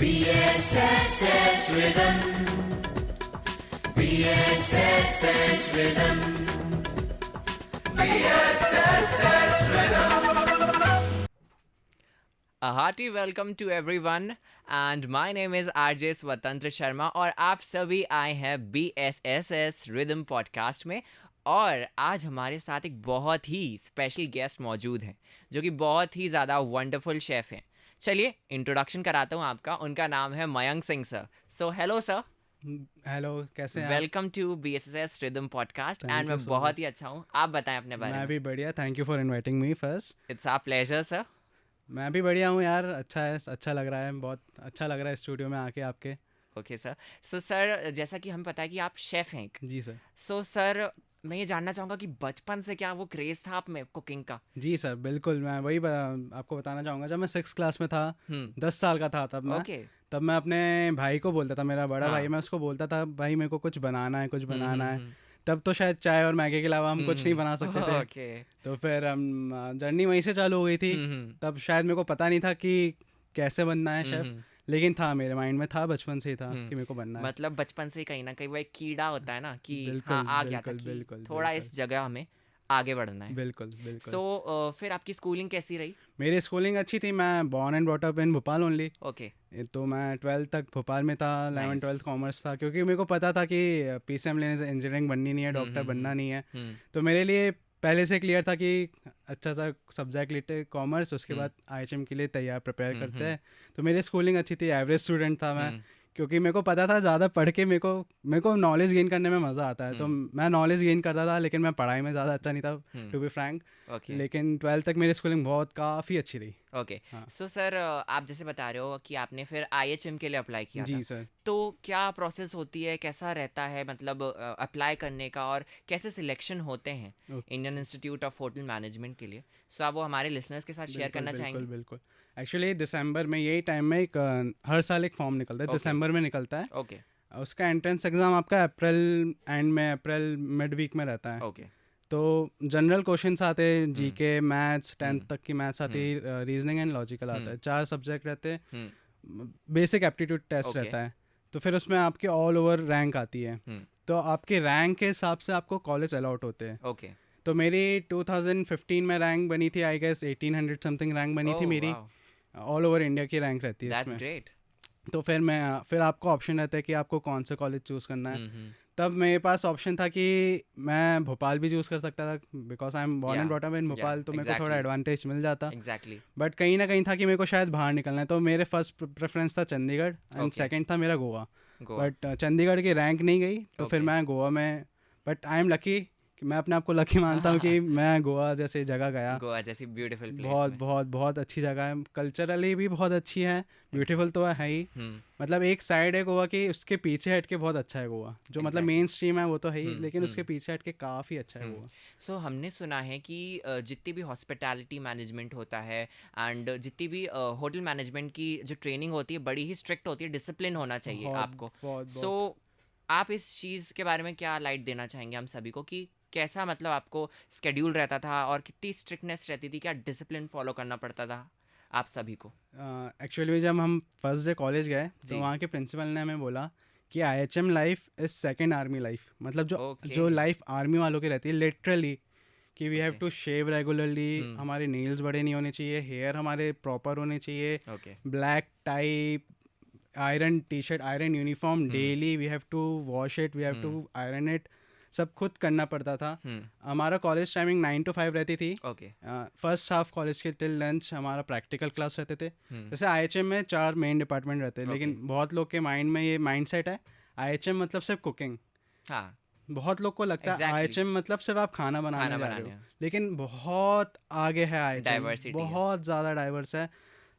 BSSS Rhythm. BSSS Rhythm. BSSS Rhythm. A hearty welcome to everyone and my name is RJ स्वतंत्र शर्मा और आप सभी आए हैं BSSS Rhythm पॉडकास्ट में। और आज हमारे साथ एक बहुत ही स्पेशल गेस्ट मौजूद हैं जो कि बहुत ही ज़्यादा वंडरफुल शेफ़ हैं। चलिए इंट्रोडक्शन कराता हूँ आपका। उनका नाम है Mayank Singh sir. So hello sir, hello, कैसे हैं welcome to BSSS Rhythm podcast. Thank and you मैं so बहुत much. ही अच्छा हूँ, आप बताएं अपने बारे मैं में। भी बढ़िया, thank you for inviting me first. It's our pleasure sir. मैं भी बढ़िया हूँ यार, अच्छा है, अच्छा लग रहा है, बहुत अच्छा लग रहा है स्टूडियो में आके आपके। Okay sir. सो सर, जैसा कि हमें पता है कि आप शेफ़ हैं। जी सर। सो सर, मैं ये जानना चाहूँगा कि बचपन से क्या वो क्रेज़ था आप में कुकिंग का? जी सर, बिल्कुल, मैं वही आपको बताना चाहूँगा। जब मैं 6 क्लास में था, हम्म। 10 साल का था ओके। तब मैं अपने भाई को बोलता था, मेरा बड़ा हाँ। भाई, मैं उसको बोलता था भाई मेरे को कुछ बनाना है, कुछ बनाना है। हम्म। तब तो शायद चाय और मैगी के अलावा हम कुछ नहीं बना सकते थे। ओके। तो फिर हम जर्नी वहीं से चालू हो गई थी। तब शायद मेरे को पता नहीं था कि कैसे बनना है शेफ़, लेकिन था, मेरे माइंड में था, बचपन से ही था कि मेरे को बनना है। मतलब बचपन से ही कहीं ना कहीं वो एक कीड़ा होता है ना कि हाँ बिल्कुल आ गया था बिल्कुल कि बिल्कुल थोड़ा बिल्कुल इस जगह हमें आगे बढ़ना है। बिल्कुल बिल्कुल। सो फिर आपकी स्कूलिंग कैसी रही? मेरी स्कूलिंग अच्छी थी, मैं born and brought up in Bhopal only. Okay. तो मैं 12th तक भोपाल में था, 11 Nice. 12th कॉमर्स था, क्योंकि मेरे को पता था कि PCM लेने से इंजीनियरिंग बननी नहीं है, डॉक्टर बनना नहीं है। तो मेरे लिए पहले से क्लियर था कि अच्छा सा सब्जेक्ट लेते कॉमर्स, उसके बाद IHM के लिए तैयार प्रिपेयर करते हैं। तो मेरी स्कूलिंग अच्छी थी, एवरेज स्टूडेंट था मैं, क्योंकि मेरे को पता था ज़्यादा पढ़ के मेरे को नॉलेज गेन करने में मज़ा आता है। तो मैं नॉलेज गेन करता था, लेकिन मैं पढ़ाई में ज़्यादा अच्छा नहीं था, टू बी फ्रैंक। ओके। लेकिन 12th तक मेरी स्कूलिंग बहुत काफ़ी अच्छी रही। ओके। हाँ। सो सर, आप जैसे बता रहे हो कि आपने फिर IHM के लिए अप्लाई किया था, जी सर। तो क्या प्रोसेस होती है, कैसा रहता है मतलब अप्लाई करने का, और कैसे सिलेक्शन होते हैं Indian institute of hotel management के लिए? सो आप वो हमारे लिसनर्स के साथ शेयर बिल्कुल करना बिल्कुल चाहेंगे? बिल्कुल। एक्चुअली दिसंबर में, यही टाइम में एक हर साल एक फॉर्म निकलता है, Okay. दिसंबर में निकलता है। ओके। उसका एंट्रेंस एग्ज़ाम आपका अप्रैल एंड में, अप्रैल मिड वीक में रहता है। ओके। तो जनरल क्वेश्चंस आते हैं, GK, मैथ्स, 10th तक की मैथ्स आती है, रीजनिंग एंड लॉजिकल आता है, 4 सब्जेक्ट रहते हैं। Basic aptitude test Okay. रहता है। तो फिर उसमें आपकी ऑल ओवर रैंक आती है। तो आपके रैंक के हिसाब से आपको कॉलेज अलॉट होते हैं। ओके। तो मेरी 2015 में रैंक बनी थी, आई गेस 1800 समथिंग रैंक बनी थी मेरी। ऑल ओवर इंडिया की रैंक रहती है दैट्स इसमें। ग्रेट। तो फिर आपको ऑप्शन रहता है कि आपको कौन सा कॉलेज चूज़ करना है। तब मेरे पास ऑप्शन था कि मैं भोपाल भी चूज़ कर सकता था, because I am born and brought up in Bhopal, तो मेरे को थोड़ा एडवांटेज मिल जाता। एग्जैक्टली। बट कहीं ना कहीं था कि मेरे को शायद बाहर निकलना है, तो मेरे फर्स्ट प्रेफरेंस था चंडीगढ़ एंड सेकंड था मेरा गोवा। बट चंडीगढ़ की रैंक नहीं गई, तो फिर मैं गोवा में, बट आई एम लकी कि मैं अपने आप को लकी मानता हूँ कि मैं गोवा जैसी जगह गया। गोवा जैसी ब्यूटीफुल प्लेस बहुत में। बहुत बहुत अच्छी जगह है, कल्चरली भी बहुत अच्छी है, ब्यूटीफुल तो है ही। मतलब एक साइड है गोवा की, उसके पीछे हट के बहुत अच्छा है गोवा, जो मतलब मेन स्ट्रीम है वो तो है ही, लेकिन उसके पीछे हट के काफ़ी अच्छा है गोवा। सो हमने सुना है कि जितनी भी हॉस्पिटैलिटी मैनेजमेंट होता है एंड जितनी भी होटल मैनेजमेंट की जो ट्रेनिंग होती है बड़ी ही स्ट्रिक्ट होती है, डिसिप्लिन होना चाहिए बहुत आपको। बहुत सो आप इस चीज़ के बारे में क्या लाइट देना चाहेंगे हम सभी को कि कैसा मतलब आपको स्केड्यूल रहता था और कितनी स्ट्रिक्टनेस रहती थी, क्या डिसिप्लिन फॉलो करना पड़ता था आप सभी को? एक्चुअली जब हम फर्स्ट डे कॉलेज गए, जी। तो वहाँ के प्रिंसिपल ने हमें बोला कि IHM life is second army life, मतलब जो Okay. जो लाइफ आर्मी वालों की रहती है लिटरली, कि we have Okay. To shave regularly, हमारे नेल्स बड़े नहीं होने चाहिए, हेयर हमारे प्रॉपर होने चाहिए, okay. Black tie, iron T shirt, iron uniform daily, we have to wash it, we have to iron it, सब खुद करना पड़ता था। हमारा कॉलेज टाइमिंग 9 to 5 रहती थी। ओके। फर्स्ट हाफ कॉलेज के टिल लंच हमारा प्रैक्टिकल क्लास रहते थे। जैसे IHM में 4 मेन डिपार्टमेंट रहते हैं, लेकिन बहुत लोग के माइंड में ये माइंड सेट है IHM मतलब सिर्फ कुकिंग। हाँ। बहुत लोग को लगता है Exactly. IHM मतलब सिर्फ आप खाना बनाने जा रहे हो, हैं। लेकिन बहुत आगे है IHM, Diversity है। बहुत ज़्यादा डाइवर्स है।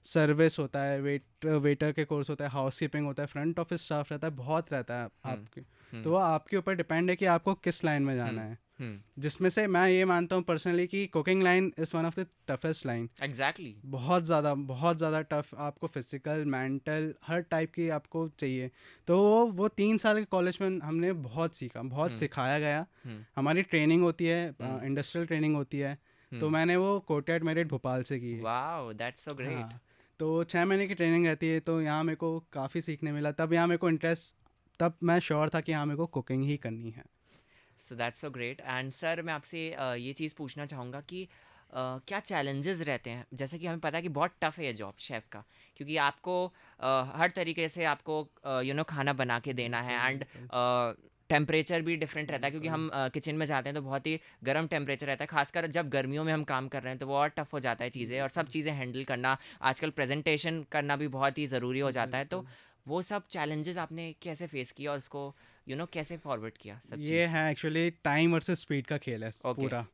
सर्विस होता है, वेटर के कोर्स होता है, हाउस कीपिंग होता है, फ्रंट ऑफिस स्टाफ रहता है, बहुत रहता है आपके। तो वो आपके ऊपर डिपेंड है कि आपको किस लाइन में जाना है, जिसमें से मैं ये मानता हूँ पर्सनली कि cooking line is one of the toughest line. Exactly. बहुत ज़्यादा टफ, आपको फिजिकल मेंटल हर टाइप की आपको चाहिए। तो वो 3 साल के कॉलेज में हमने बहुत सीखा, बहुत सिखाया गया। हमारी ट्रेनिंग होती है, इंडस्ट्रियल ट्रेनिंग होती है, तो मैंने वो कोर्टयार्ड मेरिट भोपाल से की है। Wow, that's so great. हाँ, तो 6 महीने की ट्रेनिंग रहती है, तो यहाँ मेरे को काफ़ी सीखने मिला। तब यहाँ मेरे को इंटरेस्ट, तब मैं श्योर था कि हाँ मेरे को कुकिंग ही करनी है। So that's so great. And sir मैं आपसे ये चीज़ पूछना चाहूँगा कि क्या चैलेंजेस रहते हैं, जैसे कि हमें पता है कि बहुत टफ है ये जॉब शेफ़ का, क्योंकि आपको हर तरीके से आपको खाना बना के देना है, बिल्कुल, एंड बिल्कुल, टेम्परेचर भी डिफरेंट रहता है, क्योंकि बिल्कुल। हम किचन में जाते हैं तो बहुत ही गर्म टेम्परेचर रहता है, खासकर जब गर्मियों में हम काम कर रहे हैं तो वो और टफ हो जाता है चीज़ें, और सब बिल्कुल, चीज़ें हैंडल करना, आजकल प्रेजेंटेशन करना भी बहुत ही ज़रूरी हो जाता है। तो बिल्कुल। वो सब चैलेंजेस आपने कैसे फेस किया और उसको कैसे फॉरवर्ड किया सब ये चीज़? है एक्चुअली टाइम वर्सेस स्पीड का खेल है ओके। पूरा।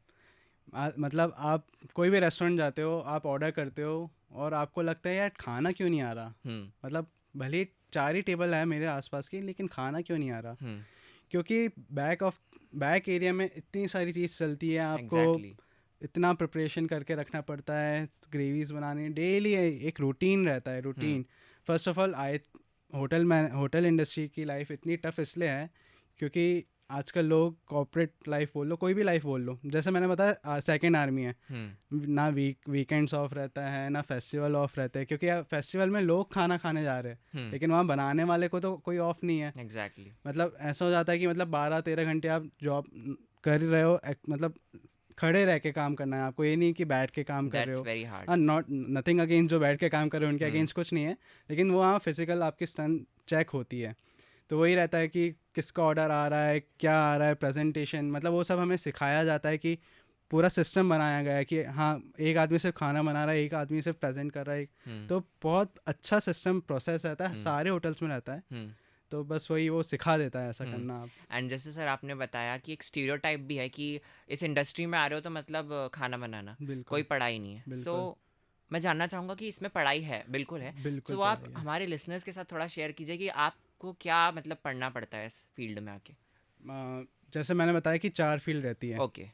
मतलब आप कोई भी रेस्टोरेंट जाते हो, आप ऑर्डर करते हो और आपको लगता है यार खाना क्यों नहीं आ रहा। हम्म। मतलब भले ही 4 ही टेबल है मेरे आसपास की, लेकिन खाना क्यों नहीं आ रहा। हम्म। क्योंकि बैक एरिया में इतनी सारी चीज़ चलती है, आपको एग्जैक्टली। इतना प्रिपरेशन करके रखना पड़ता है, ग्रेवीज बनानी डेली, एक रूटीन रहता है, हम्म। Routine. First of all hotel industry की लाइफ इतनी टफ इसलिए है क्योंकि आजकल लोग कॉर्पोरेट लाइफ बोल लो, कोई भी लाइफ बोल लो, जैसे मैंने बताया सेकेंड आर्मी है। हम्म। ना वीकेंड्स ऑफ रहता है, ना फेस्टिवल ऑफ रहता है, क्योंकि फेस्टिवल में लोग खाना खाने जा रहे हैं, हम्म। लेकिन वहाँ बनाने वाले को तो कोई ऑफ नहीं है। एग्जैक्टली। मतलब ऐसा हो जाता है कि मतलब 12-13 घंटे आप जॉब कर रहे हो, मतलब खड़े रह के काम करना है आपको, ये नहीं कि बैठ के काम कर रहे दैट्स हो। Very hard. हाँ, नॉट नथिंग अगेंस्ट जो बैठ के काम कर रहे हो, उनके हम्म। अगेंस्ट कुछ नहीं है, लेकिन वो वहाँ फिजिकल आपकी स्टन चेक होती है। तो वही रहता है कि किसका ऑर्डर आ रहा है, क्या आ रहा है, प्रेजेंटेशन, मतलब वो सब हमें सिखाया जाता है कि पूरा सिस्टम बनाया गया है कि हाँ एक आदमी सिर्फ खाना बना रहा है, एक आदमी सिर्फ प्रेजेंट कर रहा है। हम्म। तो बहुत अच्छा सिस्टम प्रोसेस रहता है, हम्म। सारे होटल्स में रहता है। हम्म। तो बस वही वो सिखा देता है ऐसा करना आप। एंड जैसे सर आपने बताया कि एक स्टीरियोटाइप भी है कि इस इंडस्ट्री में आ रहे हो तो मतलब खाना बनाना, कोई बिल्कुल, पढ़ाई नहीं है। सो बिल्कुल, मैं जानना चाहूँगा कि इसमें पढ़ाई है, बिल्कुल है। बिल्कुल तो आप पढ़ाई है। हमारे लिसनर्स के साथ थोड़ा शेयर कीजिए कि आपको क्या मतलब पढ़ना पड़ता है इस फील्ड में आके। जैसे मैंने बताया कि 4 फील्ड रहती है। ओके।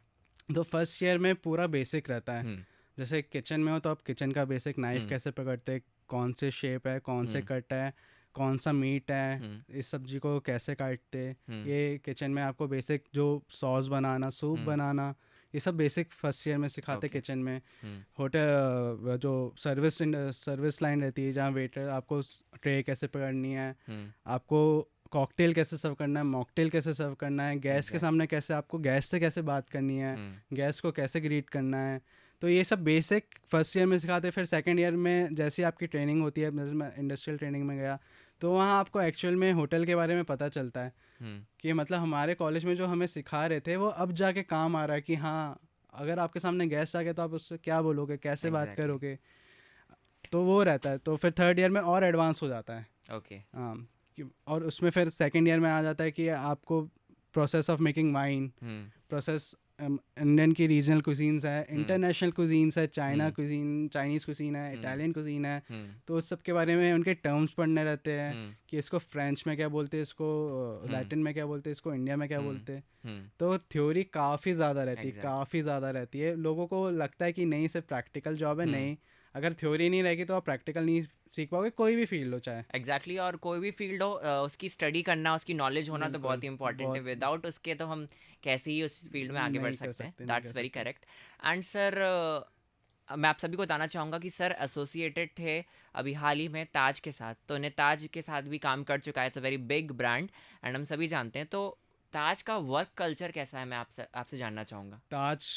तो फर्स्ट ईयर में पूरा बेसिक रहता है। हम्म। जैसे किचन में हो तो आप किचन का बेसिक, नाइफ हम्म। कैसे पकड़ते हैं, कौन से शेप है, कौन से हम्म। कट है, कौन सा मीट है, हम्म। इस सब्जी को कैसे काटते। हम्म। ये किचन में आपको बेसिक जो सॉस बनाना, सूप हम्म। बनाना, ये सब बेसिक फर्स्ट ईयर में सिखाते ओके। किचन में। हम्म। होटल जो सर्विस लाइन रहती है, जहाँ वेटर आपको ट्रे कैसे पकड़नी है, हम्म। आपको कॉकटेल कैसे सर्व करना है, मॉकटेल कैसे सर्व करना है, गैस के एग्जैक्ट। सामने कैसे, आपको गैस से कैसे बात करनी है, हम्म। गैस को कैसे ग्रीट करना है। तो ये सब बेसिक फर्स्ट ईयर में सिखाते हैं। फिर सेकंड ईयर में जैसे आपकी ट्रेनिंग होती है, जैसे मैं इंडस्ट्रियल ट्रेनिंग में गया, तो वहाँ आपको एक्चुअल में होटल के बारे में पता चलता है हम्म। कि मतलब हमारे कॉलेज में जो हमें सिखा रहे थे वो अब जाके काम आ रहा है कि हाँ अगर आपके सामने गेस्ट आ गए तो आप उससे क्या बोलोगे, कैसे बात एग्जैक्टली। करोगे। तो वो रहता है। तो फिर थर्ड ईयर में और एडवांस हो जाता है। ओके। हाँ, और उसमें फिर सेकेंड ईयर में आ जाता है कि आपको process of making wine, hmm. Process Indian की रीजनल कुजीन्स है, इंटरनेशनल कुजीन्स है, चाइना हम्म। कुजीन, चाइनीज़ कुजीन है, इटालियन कुजीन है। हम्म। तो उस सब के बारे में उनके टर्म्स पढ़ने रहते हैं हम्म। कि इसको फ्रेंच में क्या बोलते हैं, इसको लैटिन में क्या बोलते हैं, इसको इंडिया में क्या बोलते हैं। हम्म। तो थ्योरी काफ़ी ज़्यादा रहती है, Exact. काफ़ी ज़्यादा रहती है। लोगों को लगता है कि नहीं सिर्फ प्रैक्टिकल जॉब है, नहीं, अगर थ्योरी नहीं रहेगी तो आप प्रैक्टिकल नहीं सीख पाओगे, कोई भी फील्ड हो चाहे। एग्जैक्टली। और कोई भी फील्ड हो उसकी स्टडी करना, उसकी नॉलेज होना तो बहुत बिल्कुल, ही इंपॉर्टेंट है। बहुत विदाउट उसके तो हम कैसे ही उस फील्ड में आगे बढ़ नहीं कर सकते हैं। सकते, नहीं कर दैट्स वेरी सकते। करेक्ट। एंड सर मैं आप सभी को बताना चाहूँगा कि सर एसोसिएटेड थे अभी हाल ही में ताज के साथ, तो उन्हें ताज के साथ भी काम कर चुका है। It's a very big brand and हम सभी जानते हैं। तो ताज का वर्क कल्चर कैसा है, मैं आपसे जानना चाहूँगा। Taj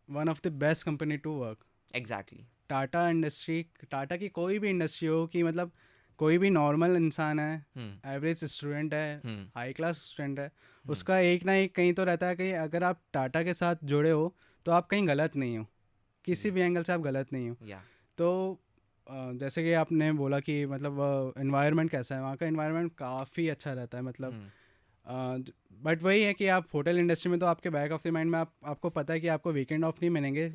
one of the best company to work. Exactly. Tata industry, Tata की कोई भी इंडस्ट्री हो, कि मतलब कोई भी नॉर्मल इंसान है, हम्म। एवरेज स्टूडेंट है, हम्म। हाई क्लास स्टूडेंट है, उसका एक ना एक कहीं तो रहता है कि अगर आप टाटा के साथ जुड़े हो तो आप कहीं गलत नहीं हो, किसी जी। भी एंगल से आप गलत नहीं हो। या। तो जैसे कि आपने बोला कि मतलब इन्वायरमेंट कैसा है, वहाँ का इन्वायरमेंट काफ़ी अच्छा रहता है। मतलब बट वही है कि आप होटल इंडस्ट्री में तो आपके बैक ऑफ द माइंड में आपको पता है कि आपको वीकेंड ऑफ नहीं मिलेंगे,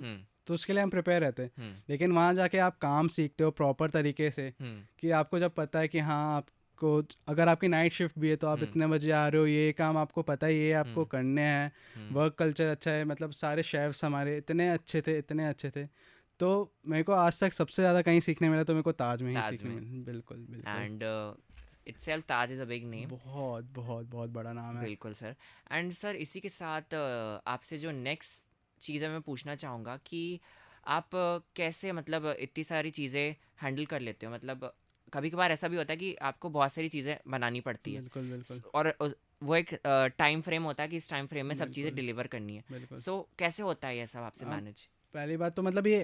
तो उसके लिए हम प्रिपेयर रहते हैं। लेकिन वहाँ जाके आप काम सीखते हो प्रॉपर तरीके से, कि आपको जब पता है कि हाँ आपको अगर आपकी नाइट शिफ्ट भी है तो आप इतने बजे आ रहे हो, ये काम आपको पता है, ये आपको करने हैं। वर्क कल्चर अच्छा है, मतलब सारे शेफ्स हमारे इतने अच्छे थे, इतने अच्छे थे। तो मेरे को आज तक सबसे ज़्यादा कहीं सीखने मिला तो मेरे को ताज में ही ताज सीखने में। मिला। बिल्कुल, बिल्कुल। And itself Taj is a big name. बहुत बहुत बहुत बड़ा नाम है। बिल्कुल सर। एंड सर इसी के साथ आपसे जो नेक्स्ट चीज़ है मैं पूछना चाहूँगा कि आप कैसे मतलब इतनी सारी चीज़ें हैंडल कर लेते हो? मतलब कभी कभार ऐसा भी होता है कि आपको बहुत सारी चीज़ें बनानी पड़ती है, बिल्कुल, बिल्कुल, और वो एक टाइम फ्रेम होता है कि इस टाइम फ्रेम में सब चीज़ें बिल्कुल, डिलीवर करनी है। बिल्कुल। सो कैसे होता है ये सब आपसे अब मैनेज? पहली बात तो मतलब ये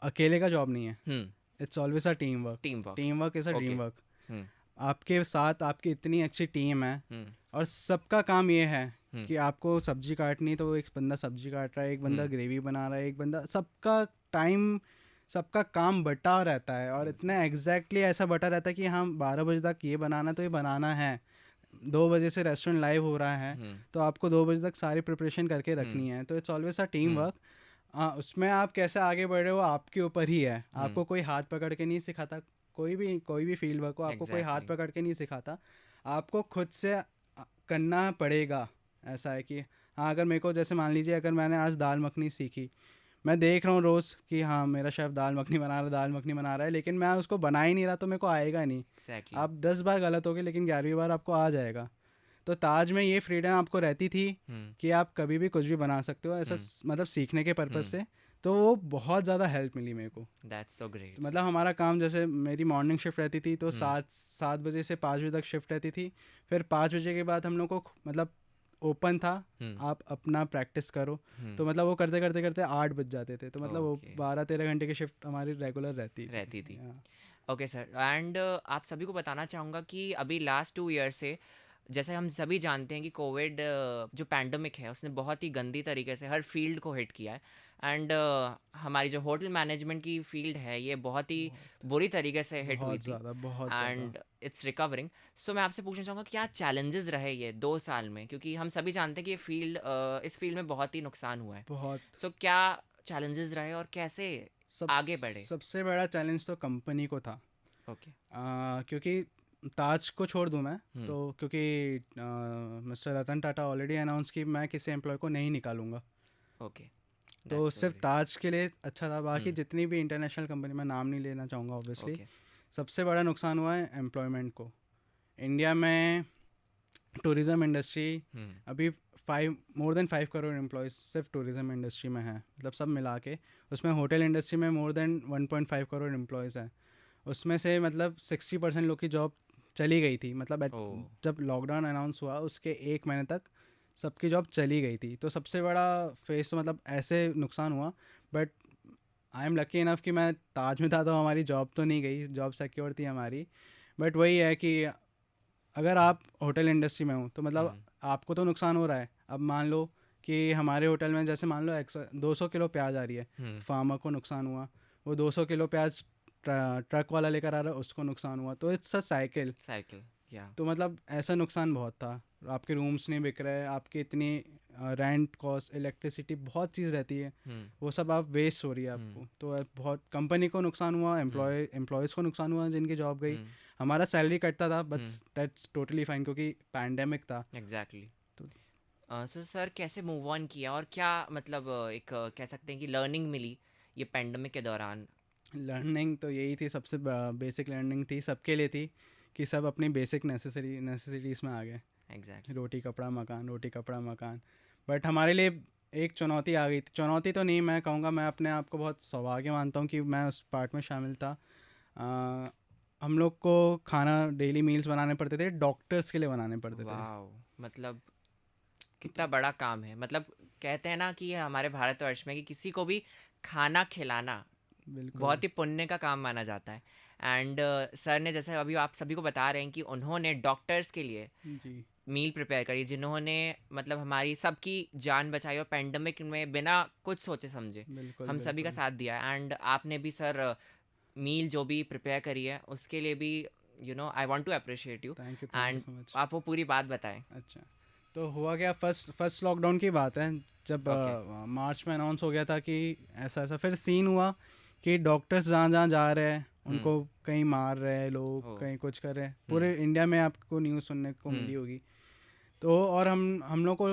अकेले का जॉब नहीं है। हम्म। It's always a team work. Team work. Team work is a okay. Dream work. हम्म। आपके साथ आपकी इतनी अच्छी टीम है हम्म। और सबका काम ये है हम्म। कि आपको सब्जी काटनी, तो एक बंदा सब्जी काट रहा है, एक बंदा हम्म। ग्रेवी बना रहा है, एक बंदा, सबका टाइम, सबका काम बटा रहता है और इतना एग्जैक्टली ऐसा बटा रहता है कि हाँ 12 बजे तक ये बनाना, तो ये बनाना है। 2 बजे से रेस्टोरेंट लाइव हो रहा है, हम्म। तो आपको 2 बजे तक सारी प्रिपरेशन करके रखनी हम्म। है। तो it's always a team hmm. Work. उसमें आप कैसे आगे बढ़ रहे हो आपके ऊपर ही है। हम्म। आपको कोई हाथ पकड़ के नहीं सिखाता। कोई भी फील्ड वर्क को आपको कोई हाथ एग्जैक्टली। पकड़ के नहीं सिखाता। आपको खुद से करना पड़ेगा। ऐसा है कि हाँ, अगर मेरे को जैसे मान लीजिए, अगर मैंने आज दाल मखनी सीखी, मैं देख रहा हूँ रोज़ कि हाँ मेरा शेफ़ दाल मखनी बना रहा है, लेकिन मैं उसको बना ही नहीं रहा, तो मेरे को आएगा नहीं। एग्जैक्टली। आप 10 बार गलत होगे, लेकिन 11वीं बार आपको आ जाएगा। तो ताज में ये फ्रीडम आपको रहती थी हम्म। कि आप कभी भी कुछ भी बना सकते हो, ऐसा हम्म। मतलब सीखने के पर्पज़ हम्म। से। तो वो बहुत ज़्यादा हेल्प मिली मेरे को। दैट्स सो तो ग्रेट। मतलब हमारा काम, जैसे मेरी मॉर्निंग शिफ्ट रहती थी, तो हम्म। 7 बजे से 5 बजे तक शिफ्ट रहती थी। फिर 5 बजे के बाद हम लोग को मतलब ओपन था, हम्म। आप अपना प्रैक्टिस करो। हम्म। तो मतलब वो करते करते करते 8 बज जाते थे। तो मतलब वो ओके। 12-13 घंटे की शिफ्ट हमारी रेगुलर रहती थी। रहती थी। हाँ। ओके सर, एंड आप सभी को बताना चाहूँगा कि अभी लास्ट 2 ईयर से, जैसे हम सभी जानते हैं कि कोविड जो पैंडमिक है उसने बहुत ही गंदी तरीके से हर फील्ड को हिट किया है। एंड हमारी जो होटल मैनेजमेंट की फील्ड है ये बहुत ही बहुत बुरी तरीके से हिट हुई बहुत थी, ज़्यादा, बहुत ज़्यादा। And it's recovering. सो मैं आपसे पूछना चाहूँगा क्या चैलेंजेस रहे ये 2 साल में, क्योंकि हम सभी जानते हैं कि ये फील्ड इस फील्ड में बहुत ही नुकसान हुआ है। बहुत। सो क्या चैलेंजेस रहे और कैसे आगे बढ़े? सबसे बड़ा चैलेंज तो कंपनी को था। ओके। क्योंकि ताज को छोड़ दूं मैं, हम्म। तो क्योंकि mister Ratan Tata already announce कि मैं किसी एम्प्लॉय को नहीं निकालूंगा। ओके। तो दैट्स सो सिर्फ ग्रेट। ताज के लिए अच्छा था। बाकी हम्म। जितनी भी इंटरनेशनल कंपनी, मैं नाम नहीं लेना चाहूँगा ऑब्वियसली, ओके। सबसे बड़ा नुकसान हुआ है एम्प्लॉयमेंट को। इंडिया में टूरिज़्म इंडस्ट्री हम्म। अभी 5 मोर देन 5 करोड़ एम्प्लॉयज़ सिर्फ टूरिज़्म इंडस्ट्री में हैं, मतलब सब मिला के। उसमें होटल इंडस्ट्री में मोर देन 1.5 करोड़ एम्प्लॉयज़ हैं। उसमें से मतलब 60% लोग की जॉब चली गई थी। मतलब ओह। जब लॉकडाउन अनाउंस हुआ उसके 1 महीने तक सबकी जॉब चली गई थी। तो सबसे बड़ा फेस तो मतलब ऐसे नुकसान हुआ। But I am lucky enough कि मैं ताज में था, तो हमारी जॉब तो नहीं गई, जॉब सिक्योर थी हमारी। बट वही है कि अगर आप होटल इंडस्ट्री में हो तो मतलब हम्म। आपको तो नुकसान हो रहा है। अब मान लो कि हमारे होटल में जैसे मान लो 200 किलो प्याज आ रही है, हम्म। फार्मर को नुकसान हुआ। वो 200 किलो प्याज ट्रक वाला लेकर आ रहा है, उसको नुकसान हुआ। तो इट्स अ साइकिल। साइकिल। या। तो मतलब ऐसा नुकसान बहुत था। आपके रूम्स नहीं बिक रहे, आपकी इतनी रेंट कॉस्ट, इलेक्ट्रिसिटी, बहुत चीज़ रहती है, हम्म। वो सब आप वेस्ट हो रही है आपको। तो बहुत कंपनी को नुकसान हुआ, एम्प्लॉयज़ को नुकसान हुआ जिनकी जॉब गई। हम्म। हमारा सैलरी कटता था, बट दैट्स टोटली फाइन क्योंकि पैंडेमिक था। एग्जैक्टली। तो सो सर कैसे मूव ऑन किया, और क्या मतलब एक कह सकते हैं कि लर्निंग मिली ये पेंडेमिक के दौरान? लर्निंग तो यही थी, सबसे बेसिक लर्निंग थी, सबके लिए थी, कि सब अपनी बेसिक नेसेसिटीज़ में आ गए। एग्जैक्टली। रोटी कपड़ा मकान, रोटी कपड़ा मकान। बट हमारे लिए एक चुनौती आ गई थी। चुनौती तो नहीं, मैं कहूँगा, मैं अपने आप को बहुत सौभाग्य मानता हूँ कि मैं उस पार्ट में शामिल था। हम लोग को खाना डेली मील्स बनाने पड़ते थे, डॉक्टर्स के लिए बनाने पड़ते थे। वाओ, मतलब कितना बड़ा काम है। मतलब कहते हैं ना कि हमारे भारतवर्ष में कि किसी को भी खाना खिलाना बिल्कुल। बहुत ही पुण्य का काम माना जाता है। एंड सर ने जैसे अभी आप सभी को बता रहे हैं कि उन्होंने डॉक्टर्स के लिए जी। मील प्रिपेयर करी, जिन्होंने मतलब हमारी सबकी जान बचाई और पेंडेमिक में बिना कुछ सोचे समझे बिल्कुल, हम सभी का बिल्कुल। साथ दिया। एंड आपने भी सर मील जो भी प्रिपेयर करी है उसके लिए भी I want to appreciate you. Thank you and so much. आप वो पूरी बात बताएं। अच्छा, तो हुआ क्या, फर्स्ट लॉकडाउन की बात है, जब ओके। मार्च में अनाउंस हो गया था कि ऐसा ऐसा। फिर सीन हुआ कि डॉक्टर्स जहाँ जहाँ जा रहे हैं उनको कहीं मार रहे हैं लोग, ओह। कहीं कुछ कर रहे हैं। पूरे इंडिया में आपको न्यूज़ सुनने को मिली हम्म। होगी। तो और हम लोग को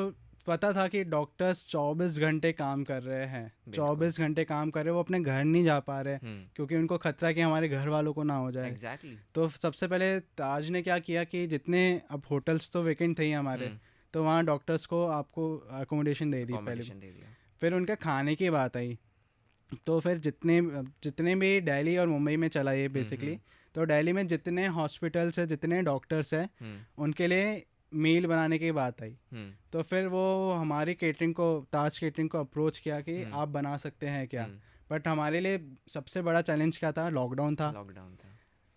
पता था कि डॉक्टर्स 24 घंटे काम कर रहे हैं, बिल्कुल। 24 घंटे काम कर रहे हैं, वो अपने घर नहीं जा पा रहे, हम्म। क्योंकि उनको खतरा है कि हमारे घर वालों को ना हो जाए। एग्जैक्टली। तो सबसे पहले ताज ने क्या किया कि जितने, अब होटल्स तो वेकेंट थे ही हमारे, तो वहाँ डॉक्टर्स को आपको अकोमोडेशन दे दी पहले। अकोमोडेशन दे दिया। फिर उनके खाने की बात आई, तो फिर जितने जितने भी दिल्ली और मुंबई में चला ये बेसिकली, तो दिल्ली में जितने हॉस्पिटल्स है, जितने डॉक्टर्स हैं, उनके लिए मील बनाने की बात आई। तो फिर वो हमारी केटरिंग को, ताज केटरिंग को अप्रोच किया कि आप बना सकते हैं क्या। बट हमारे लिए सबसे बड़ा चैलेंज क्या था? लॉकडाउन था।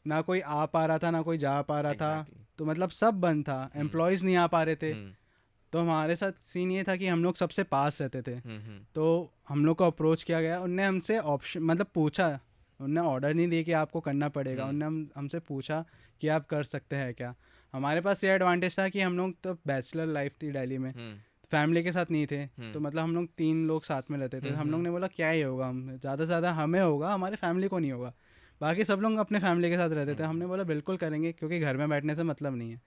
ना कोई आ पा रहा था, ना कोई जा पा रहा था। तो मतलब सब बंद था, एम्प्लॉयज़ नहीं आ पा रहे थे। तो हमारे साथ सीन ये था कि हम लोग सबसे पास रहते थे। तो हम लोग को अप्रोच किया गया, उनने हमसे ऑप्शन मतलब पूछा, उनने ऑर्डर नहीं दिया कि आपको करना पड़ेगा, उनने हमसे पूछा कि आप कर सकते हैं क्या। हमारे पास ये एडवांटेज था कि हम लोग तो बैचलर लाइफ थी दिल्ली में, फैमिली के साथ नहीं थे। तो मतलब हम लोग 3 लोग साथ में रहते थे। हम लोग ने बोला क्या ही होगा, हम ज़्यादा से ज़्यादा हमें होगा, हमारे फैमिली को नहीं होगा। बाकी सब लोग अपने फैमिली के साथ रहते थे। हमने बोला बिल्कुल करेंगे, क्योंकि घर में बैठने से मतलब नहीं है।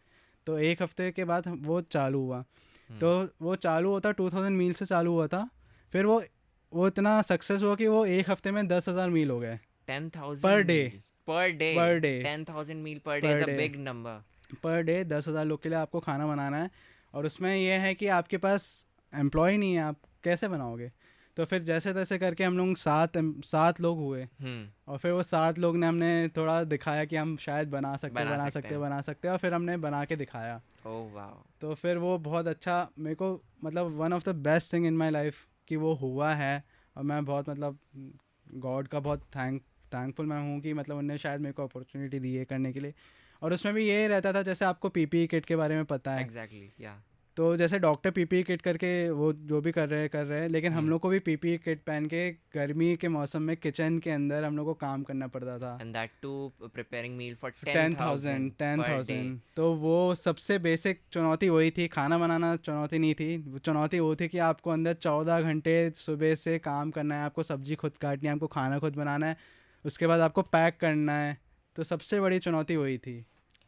तो 1 हफ्ते के बाद वो चालू हुआ। तो वो चालू होता 2000 मील से चालू हुआ था। फिर वो इतना सक्सेस हुआ कि वो 1 हफ्ते में 10,000 मील हो गए 10,000 पर डे। पर पर day 10,000 meal per day is a big number. Per day 10,000 लोग के लिए आपको खाना बनाना है। और उसमें यह है कि आपके पास एम्प्लॉय नहीं है, आप कैसे बनाओगे। तो फिर जैसे तैसे करके हम लोग 7 लोग हुए। और फिर वो 7 लोग ने हमने थोड़ा दिखाया कि हम शायद बना सकते हैं। और फिर हमने बना के दिखाया। ओह वाह। तो फिर वो बहुत अच्छा, मेरे को मतलब one of the best thing in my life कि वो हुआ है। और मैं बहुत मतलब गॉड का बहुत थैंकफुल मैं हूँ कि मतलब उन्होंने शायद मेरे को अपॉर्चुनिटी दी है करने के लिए। और उसमें भी ये रहता था, जैसे आपको पीपीई किट के बारे में पता है। एग्जैक्टली या। तो जैसे डॉक्टर पीपीई किट करके वो जो भी कर रहे हैं, लेकिन हम लोग को भी पीपीई किट पहन के गर्मी के मौसम में किचन के अंदर हम लोग को काम करना पड़ता था। And that to preparing meal for 10,000। तो वो सबसे बेसिक चुनौती वही थी। खाना बनाना चुनौती नहीं थी, चुनौती वो थी कि आपको अंदर 14 घंटे सुबह से काम करना है, आपको सब्जी खुद काटनी है, आपको खाना खुद बनाना है, उसके बाद आपको पैक करना है। तो सबसे बड़ी चुनौती वही थी।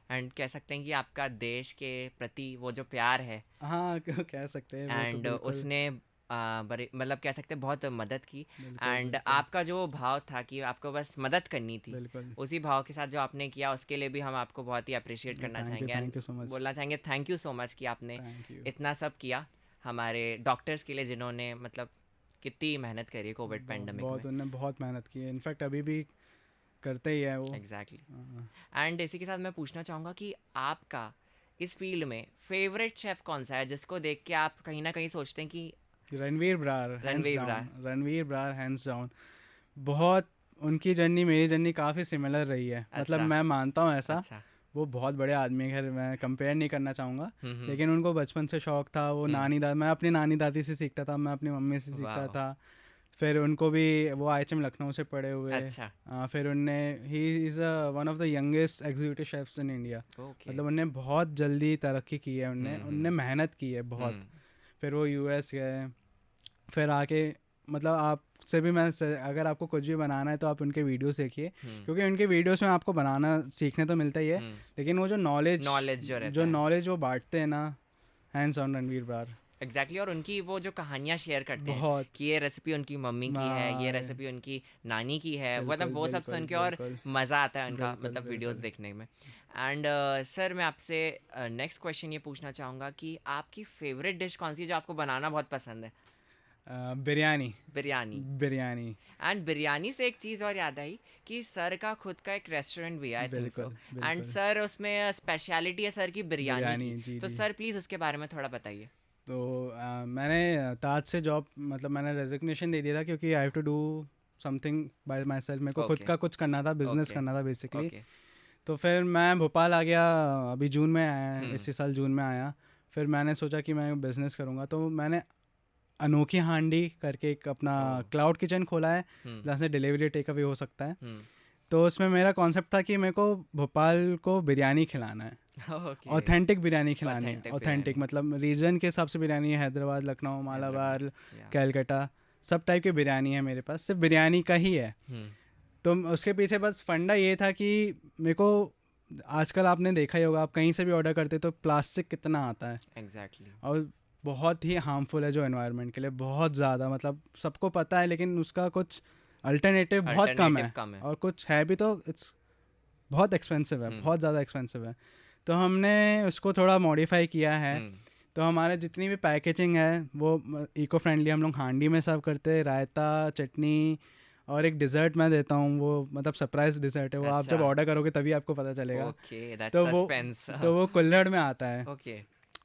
एंड कह सकते हैं कि आपका देश के प्रति वो जो प्यार है, हाँ कह सकते हैं। एंड उसने मतलब कह सकते हैं बहुत मदद की। एंड आपका जो भाव था कि आपको बस मदद करनी थी, उसी भाव के साथ जो आपने किया उसके लिए भी हम आपको बहुत ही अप्रिशिएट करना चाहेंगे। एंड बोलना चाहेंगे थैंक यू सो मच कि आपने इतना सब किया हमारे डॉक्टर्स के लिए, जिन्होंने मतलब कितनी मेहनत करी है कोविड पैंडेमिक में। उन्होंने बहुत मेहनत की है, इनफैक्ट अभी भी करते ही है वो। एग्जैक्टली। एंड इसी के साथ मैं पूछना चाहूँगा कि आपका इस फील्ड में फेवरेट शेफ कौन सा है, जिसको देख के आप कहीं ना कहीं सोचते हैं कि रणवीर ब्रार हैंड्स डाउन। बहुत उनकी जर्नी मेरी जर्नी काफ़ी सिमिलर रही है। मतलब मैं मानता हूँ ऐसा। वो बहुत बड़े आदमी है, मैं कंपेयर नहीं करना चाहूँगा, लेकिन उनको बचपन से शौक था। वो मैं अपनी नानी दादी से सीखता था, मैं अपनी मम्मी से सीखता था। फिर उनको भी वो IHM लखनऊ से पढ़े हुए। फिर उनने he is one of the youngest executive chefs in India. मतलब उनने बहुत जल्दी तरक्की की है, उनने मेहनत की है बहुत। फिर वो US गए, फिर आके मतलब आपसे भी मैं अगर आपको कुछ भी बनाना है तो आप उनके वीडियोस देखिए, क्योंकि उनके वीडियोस में आपको बनाना सीखने तो मिलता ही है, लेकिन वो जो नॉलेज वो बांटते हैं ना, hands on Ranveer Brar. Exactly. और उनकी वो जो कहानियाँ शेयर करते हैं कि ये रेसिपी उनकी मम्मी की है, ये रेसिपी उनकी नानी की है, मतलब वो सब सुन के और मज़ा आता है उनका मतलब वीडियोस देखने में। एंड सर मैं आपसे नेक्स्ट क्वेश्चन ये पूछना चाहूँगा कि आपकी फेवरेट डिश कौन सी जो आपको बनाना बहुत पसंद है? बिरयानी। एंड बिरयानी से एक चीज़ और याद आई कि सर का खुद का एक रेस्टोरेंट भी है, I think so. And sir उसमें स्पेशलिटी है सर की बिरयानी की। तो सर प्लीज़ उसके बारे में थोड़ा बताइए। तो मैंने ताज से जॉब मतलब मैंने रेजिग्नेशन दे दिया था, क्योंकि I have to do something by myself. मेरे को खुद का कुछ करना था, बिजनेस करना था बेसिकली। तो फिर मैं भोपाल आ गया, अभी जून में आया, इसी साल जून में आया। फिर मैंने सोचा कि मैं बिज़नेस करूँगा, तो मैंने अनोखी हांडी करके एक अपना क्लाउड किचन खोला है, जहाँ से डिलीवरी टेक अवे हो सकता है। तो उसमें मेरा कॉन्सेप्ट था कि मेरे को भोपाल को बिरयानी खिलाना है, ऑथेंटिक बिरयानी खिलानी है। ऑथेंटिक मतलब रीजन के हिसाब से बिरयानी है, हैदराबाद, लखनऊ, मालाबार, कैलकाटा, सब टाइप की बिरयानी है मेरे पास, सिर्फ बिरयानी का ही है। तो उसके पीछे बस फंडा ये था कि मेरे को, आजकल आपने देखा ही होगा, आप कहीं से भी ऑर्डर करते तो प्लास्टिक कितना आता है। एग्जैक्टली। और बहुत ही हार्मफुल है जो एनवायरनमेंट के लिए, बहुत ज़्यादा, मतलब सबको पता है, लेकिन उसका कुछ अल्टरनेटिव बहुत कम है। और कुछ है भी तो इट्स बहुत एक्सपेंसिव है, बहुत ज़्यादा एक्सपेंसिव है। तो हमने उसको थोड़ा मॉडिफाई किया है। तो हमारे जितनी भी पैकेजिंग है वो इको फ्रेंडली, हम लोग हांडी में सर्व करते हैं, रायता, चटनी, और एक डिज़र्ट मैं देता हूँ, वो मतलब सरप्राइज डिज़र्ट है, वो आप जब अच्छा। ऑर्डर करोगे तभी आपको पता चलेगा। ओके, दैट्स तो सस्पेंस। वो कुल्हड़ में आता है, ओके,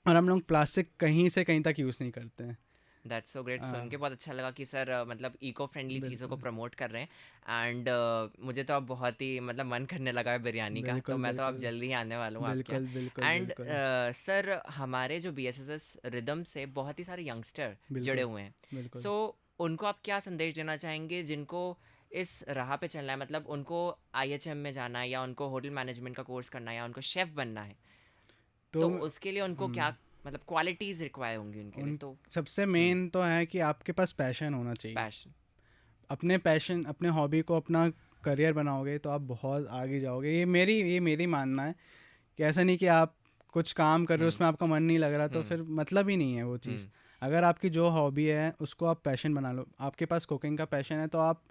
और हम लोग प्लास्टिक कहीं से कहीं तक यूज़ नहीं करते हैं। That's so great. सुन हाँ, के बहुत अच्छा लगा कि सर मतलब इको फ्रेंडली चीज़ों को बिल्कुल प्रमोट कर रहे हैं। एंड मुझे तो अब बहुत ही मतलब मन करने लगा है बिरयानी का, तो बिल्कुल मैं तो अब बिल्कुल जल्दी ही आने वाला हूँ आपके बिल्कुल बिल्कुल यहाँ। एंड बिल्कुल सर हमारे जो BSSS रिदम से बहुत ही सारे यंगस्टर जुड़े बिल्कुल हुए हैं, बिल्कुल। सो उनको आप क्या संदेश देना चाहेंगे जिनको इस राह पे चलना है, मतलब उनको IHM में जाना है या उनको होटल मैनेजमेंट का कोर्स करना है या उनको शेफ बनना है, तो तो उसके लिए उनको क्या हम्म, मतलब क्वालिटीज़ रिक्वायर होंगी उनके लिए? उन तो सबसे मेन तो है कि आपके पास पैशन होना चाहिए। पैशन। अपने पैशन, अपने हॉबी को अपना करियर बनाओगे तो आप बहुत आगे जाओगे। ये मेरी मानना है कि ऐसा नहीं कि आप कुछ काम कर रहे हो, उसमें आपका मन नहीं लग रहा, तो फिर मतलब ही नहीं है वो चीज़। अगर आपकी जो हॉबी है उसको आप पैशन बना लो। आपके पास कुकिंग का पैशन है तो आप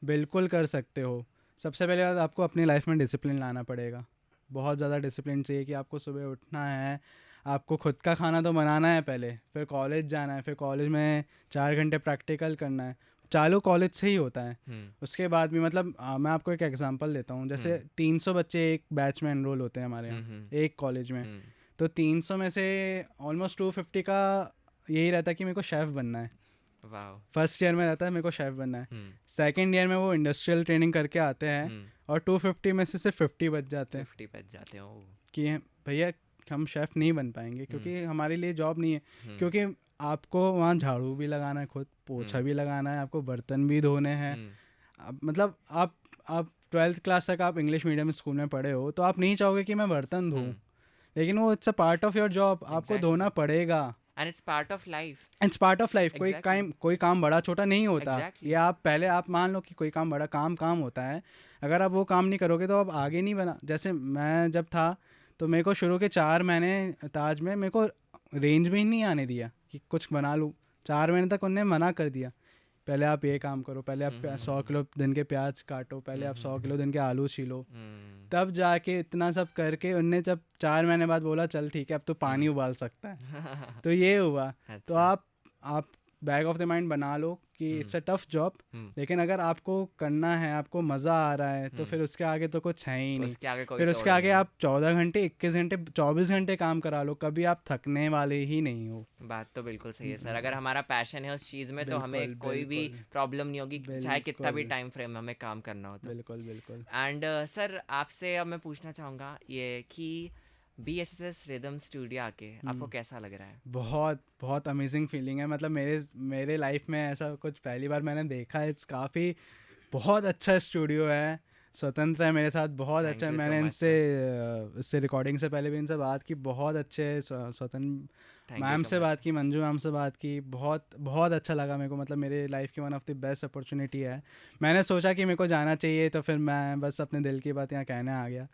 बिल्कुल कर सकते हो। सबसे पहले बात, आपको अपनी लाइफ में डिसिप्लिन लाना पड़ेगा। बहुत ज़्यादा डिसिप्लिन चाहिए कि आपको सुबह उठना है, आपको खुद का खाना तो बनाना है पहले, फिर कॉलेज जाना है, फिर कॉलेज में 4 घंटे प्रैक्टिकल करना है। चालू कॉलेज से ही होता है। उसके बाद भी मतलब मैं आपको एक एग्जांपल देता हूँ। जैसे 300 बच्चे एक बैच में एनरोल होते हैं हमारे यहाँ एक कॉलेज में, तो 300 में से ऑलमोस्ट 250 का यही रहता है कि मेरे को शेफ़ बनना है। वाओ। फर्स्ट ईयर में रहता है मेरे को शेफ़ बनना है, सेकेंड ईयर में वो इंडस्ट्रियल ट्रेनिंग करके आते हैं, और 250 में से सिर्फ 50 बच जाते हैं 50 बच जाते हो कि भैया हम शेफ़ नहीं बन पाएंगे क्योंकि हमारे लिए जॉब नहीं है। क्योंकि आपको वहाँ झाड़ू भी लगाना है, खुद पोछा भी लगाना है, आपको बर्तन भी धोने हैं। मतलब आप 12th क्लास तक आप इंग्लिश मीडियम स्कूल में पढ़े हो तो आप नहीं चाहोगे कि मैं बर्तन धोऊं, लेकिन वो it's a part of your job, आपको धोना पड़ेगा। And it's part of life. It's part of life. Exactly. कोई काम बड़ा छोटा नहीं होता। Exactly. ये आप पहले आप मान लो कि कोई काम बड़ा काम होता है, अगर आप वो काम नहीं करोगे तो आप आगे नहीं बना। जैसे मैं जब था तो मेरे को शुरू के 4 महीने ताज में मेरे को रेंज में ही नहीं आने दिया कि कुछ बना लूँ। 4 महीने तक उन्होंने मना कर दिया, पहले आप ये काम करो, पहले आप 100 किलो दिन के प्याज काटो, पहले आप 100 किलो दिन के आलू छीलो। तब जाके इतना सब करके उनने जब 4 महीने बाद बोला चल ठीक है अब तो पानी उबाल सकता है, तो ये हुआ। तो आप बैक ऑफ द माइंड बना लो कि इट्स अ टफ जॉब, लेकिन अगर आपको करना है, आपको मज़ा आ रहा है, तो फिर उसके आगे तो कुछ है ही नहीं। फिर उसके आगे आप 14 घंटे 21 घंटे 24 घंटे काम करा लो, कभी आप थकने वाले ही नहीं हो। बात तो बिल्कुल सही है सर। अगर हमारा पैशन है उस चीज़ में तो हमें कोई भी प्रॉब्लम नहीं होगी, चाहे कितना भी टाइम फ्रेम में हमें काम करना हो तो। बिल्कुल बिल्कुल। एंड सर आपसे अब मैं पूछना चाहूँगा ये कि BSSS रिदम स्टूडियो आके आपको कैसा लग रहा है? बहुत बहुत अमेजिंग फीलिंग है। मतलब मेरे लाइफ में ऐसा कुछ पहली बार मैंने देखा है। इट्स काफ़ी बहुत अच्छा स्टूडियो है, स्वतंत्र है मेरे साथ, बहुत अच्छा है। मैंने इससे रिकॉर्डिंग से पहले भी इनसे बात की, बहुत अच्छे स्वतंत्र मैम से बात की, मंजू मैम से बात की, बहुत बहुत अच्छा लगा मेरे को। मतलब मेरे लाइफ की one of the best opportunity है। मैंने सोचा कि मेरे को जाना चाहिए, तो फिर मैं बस अपने दिल की बात यहाँ कहने आ गया।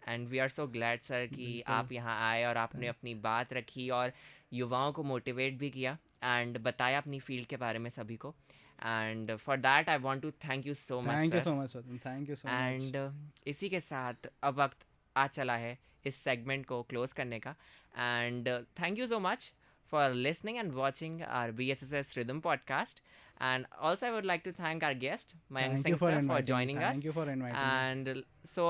And we are so glad sir कि आप यहाँ आए और आपने अपनी बात रखी और युवाओं को मोटिवेट भी किया एंड बताया अपनी फील्ड के बारे में सभी को। And for that I want to thank you so much. Thank you so much, thank you so much. And इसी के साथ अब वक्त आ चला है इस सेगमेंट को क्लोज करने का। And thank you so much for listening and watching our BSSS Rhythm podcast. And also I would like to thank our guest, Mayank Singh sir, for joining us. Thank you for inviting and me. So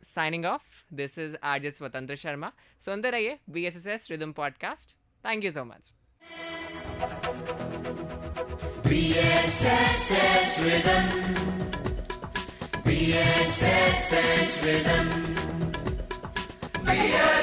signing off, this is RJ Swatantra Sharma. सुनते रहिए BSSS Rhythm podcast. Thank you so much. BSSS Rhythm. BSSS Rhythm. BSSS